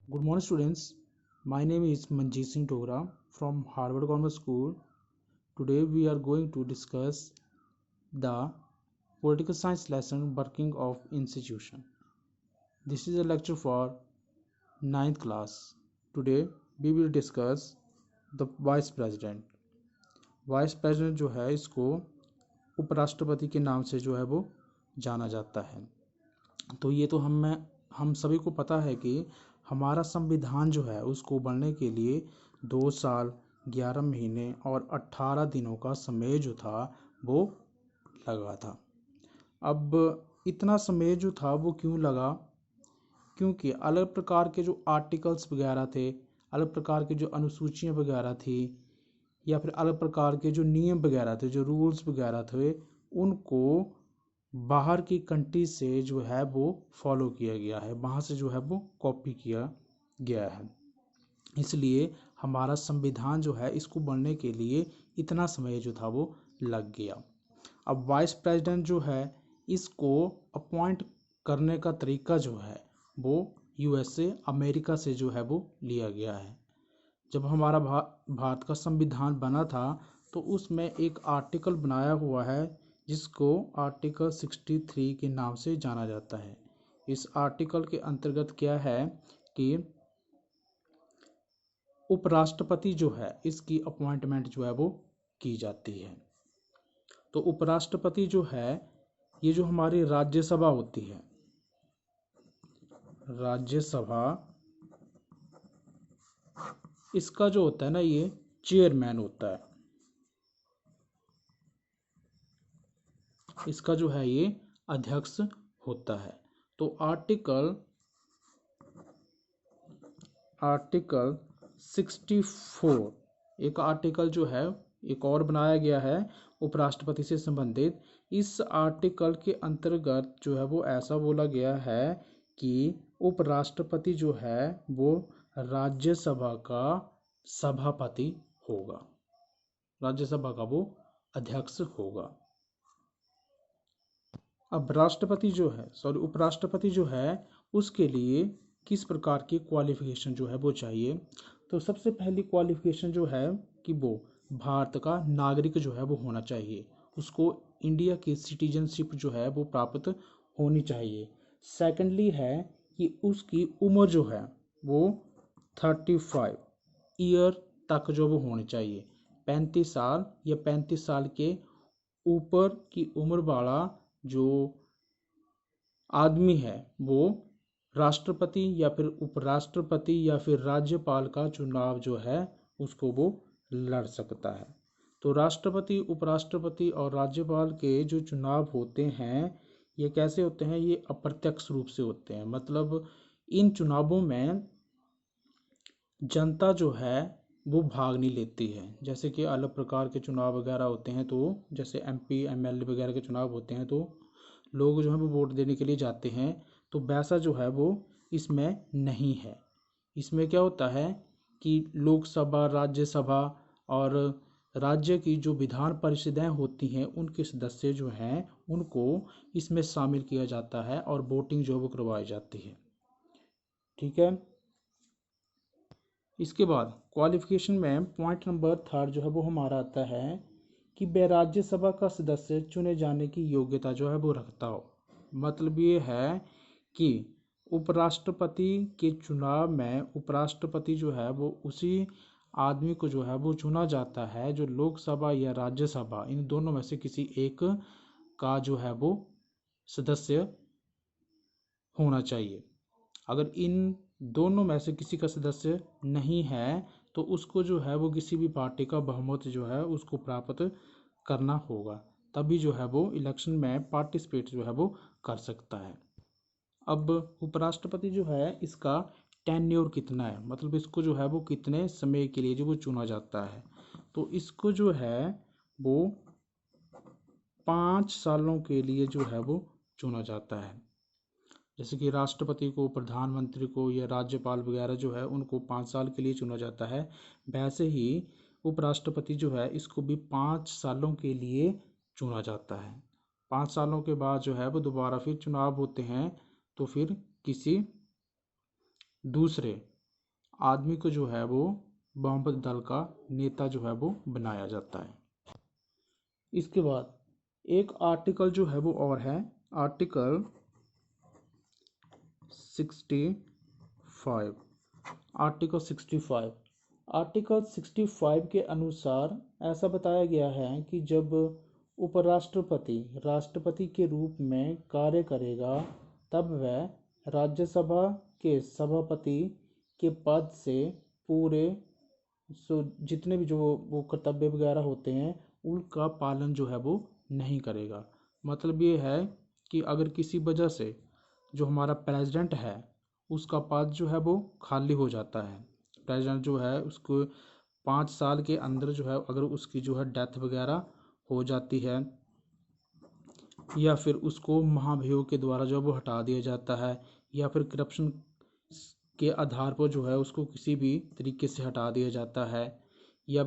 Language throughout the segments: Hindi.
Good morning, students. My name is Manjeet Singh Dogra from Harvard Grammar School. Today, we are going to discuss the political science lesson working of institution. This is a lecture for ninth class. Today, we will discuss the vice president. Vice president जो है इसको उपराष्ट्रपति के नाम से जो है वो जाना जाता है। तो ये तो हम सभी को पता है कि हमारा संविधान जो है उसको बनने के लिए 2 साल 11 महीने और 18 दिनों का समय जो था वो लगा था। अब इतना समय जो था वो क्यों लगा? क्योंकि अलग प्रकार के जो आर्टिकल्स वगैरह थे, अलग प्रकार के जो अनुसूचियाँ वगैरह थी, या फिर अलग प्रकार के जो नियम वगैरह थे, जो रूल्स वगैरह थे, उनको बाहर की कंट्री से जो है वो फॉलो किया गया है, वहाँ से जो है वो कॉपी किया गया है। इसलिए हमारा संविधान जो है इसको बनने के लिए इतना समय जो था वो लग गया। अब वाइस प्रेसिडेंट जो है इसको अपॉइंट करने का तरीका जो है वो यूएसए अमेरिका से जो है वो लिया गया है। जब हमारा भारत का संविधान बना था तो उसमें एक आर्टिकल बनाया हुआ है जिसको आर्टिकल 63 के नाम से जाना जाता है। इस आर्टिकल के अंतर्गत क्या है कि उपराष्ट्रपति जो है इसकी अपॉइंटमेंट जो है वो की जाती है। तो उपराष्ट्रपति जो है ये जो हमारी राज्यसभा होती है, राज्यसभा, इसका जो होता है ना ये चेयरमैन होता है। इसका जो है ये अध्यक्ष होता है। तो आर्टिकल 64 एक आर्टिकल जो है एक और बनाया गया है उपराष्ट्रपति से संबंधित। इस आर्टिकल के अंतर्गत जो है वो ऐसा बोला गया है कि उपराष्ट्रपति जो है वो राज्यसभा का सभापति होगा, राज्यसभा का वो अध्यक्ष होगा। अब उपराष्ट्रपति जो है उसके लिए किस प्रकार की क्वालिफिकेशन जो है वो चाहिए? तो सबसे पहली क्वालिफिकेशन जो है कि वो भारत का नागरिक जो है वो होना चाहिए, उसको इंडिया की सिटीजनशिप जो है वो प्राप्त होनी चाहिए। सेकेंडली है कि उसकी उम्र जो है वो 35 ईयर तक जो वो होनी चाहिए, 35 साल या 35 साल के ऊपर की उम्र वाला जो आदमी है वो राष्ट्रपति या फिर उपराष्ट्रपति या फिर राज्यपाल का चुनाव जो है उसको वो लड़ सकता है। तो राष्ट्रपति, उपराष्ट्रपति और राज्यपाल के जो चुनाव होते हैं ये कैसे होते हैं? ये अप्रत्यक्ष रूप से होते हैं। मतलब इन चुनावों में जनता जो है वो भाग नहीं लेती है। जैसे कि अलग प्रकार के चुनाव वगैरह होते हैं, तो जैसे एमपी एमएलए वगैरह के चुनाव होते हैं तो लोग जो है वो वोट देने के लिए जाते हैं, तो वैसा जो है वो इसमें नहीं है। इसमें क्या होता है कि लोकसभा, राज्यसभा और राज्य की जो विधान परिषदें होती हैं उनके सदस्य जो हैं उनको इसमें शामिल किया जाता है और वोटिंग जो है वो करवाई जाती है। ठीक है। इसके बाद क्वालिफिकेशन में पॉइंट नंबर 3 जो है वो हमारा आता है कि वह राज्यसभा का सदस्य चुने जाने की योग्यता जो है वो रखता हो। मतलब ये है कि उपराष्ट्रपति के चुनाव में उपराष्ट्रपति जो है वो उसी आदमी को जो है वो चुना जाता है जो लोकसभा या राज्यसभा इन दोनों में से किसी एक का जो है वो सदस्य होना चाहिए। अगर इन दोनों में से किसी का सदस्य नहीं है तो उसको जो है वो किसी भी पार्टी का बहुमत जो है उसको प्राप्त करना होगा, तभी जो है वो इलेक्शन में पार्टिसिपेट जो है वो कर सकता है। अब उपराष्ट्रपति जो है इसका टेन्योर कितना है, मतलब इसको जो है वो कितने समय के लिए जो वो चुना जाता है? तो इसको जो है वो 5 सालों के लिए जो है वो चुना जाता है। जैसे कि राष्ट्रपति को, प्रधानमंत्री को या राज्यपाल वगैरह जो है उनको 5 साल के लिए चुना जाता है, वैसे ही उपराष्ट्रपति जो है इसको भी 5 सालों के लिए चुना जाता है। 5 सालों के बाद जो है वो दोबारा फिर चुनाव होते हैं, तो फिर किसी दूसरे आदमी को जो है वो वामपंथी दल का नेता जो है वो बनाया जाता है। इसके बाद एक आर्टिकल जो है वो और है, आर्टिकल 65। आर्टिकल 65, आर्टिकल 65 के अनुसार ऐसा बताया गया है कि जब उपराष्ट्रपति राष्ट्रपति के रूप में कार्य करेगा तब वह राज्यसभा के सभापति के पद से पूरे जितने भी जो वो कर्तव्य वगैरह होते हैं उनका पालन जो है वो नहीं करेगा। मतलब ये है कि अगर किसी वजह से जो हमारा प्रेसिडेंट है उसका पद जो है वो खाली हो जाता है, प्रेसिडेंट जो है उसको 5 साल के अंदर जो है अगर उसकी जो है डेथ वगैरह हो जाती है या फिर उसको महाभियोग के द्वारा जो है वो हटा दिया जाता है या फिर करप्शन के आधार पर जो है उसको किसी भी तरीके से हटा दिया जाता है या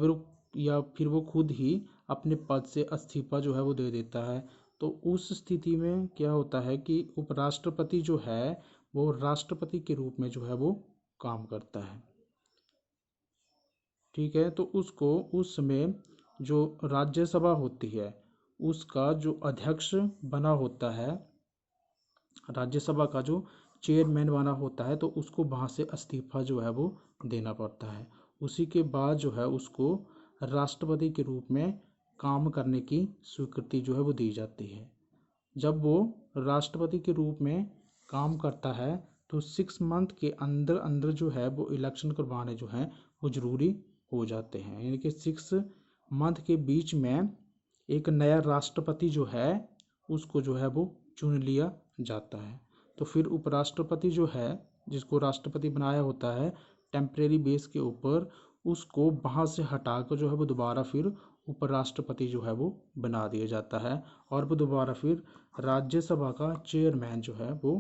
फिर वो खुद ही अपने पद से इस्तीफा जो है वो दे देता है, तो उस स्थिति में क्या होता है कि उपराष्ट्रपति जो है वो राष्ट्रपति के रूप में जो है वो काम करता है। ठीक है, तो उसको उस समय जो राज्यसभा होती है उसका जो अध्यक्ष बना होता है, राज्यसभा का जो चेयरमैन बना होता है, तो उसको वहाँ से इस्तीफा जो है वो देना पड़ता है। उसी के बाद जो है उसको राष्ट्रपति के रूप में काम करने की स्वीकृति जो है वो दी जाती है। जब वो राष्ट्रपति के रूप में काम करता है तो 6 मंथ के अंदर अंदर जो है वो इलेक्शन करवाने जो हैं वो ज़रूरी हो जाते हैं, यानी कि 6 मंथ के बीच में एक नया राष्ट्रपति जो है उसको जो है वो चुन लिया जाता है। तो फिर उपराष्ट्रपति जो है जिसको राष्ट्रपति बनाया होता है टेम्परेरी बेस के ऊपर, उसको वहाँ से हटाकर जो है वो दोबारा फिर उपराष्ट्रपति जो है वो बना दिया जाता है और वो दोबारा फिर राज्यसभा का चेयरमैन जो है वो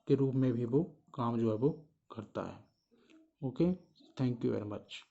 के रूप में भी वो काम जो है वो करता है। Okay, thank you very much.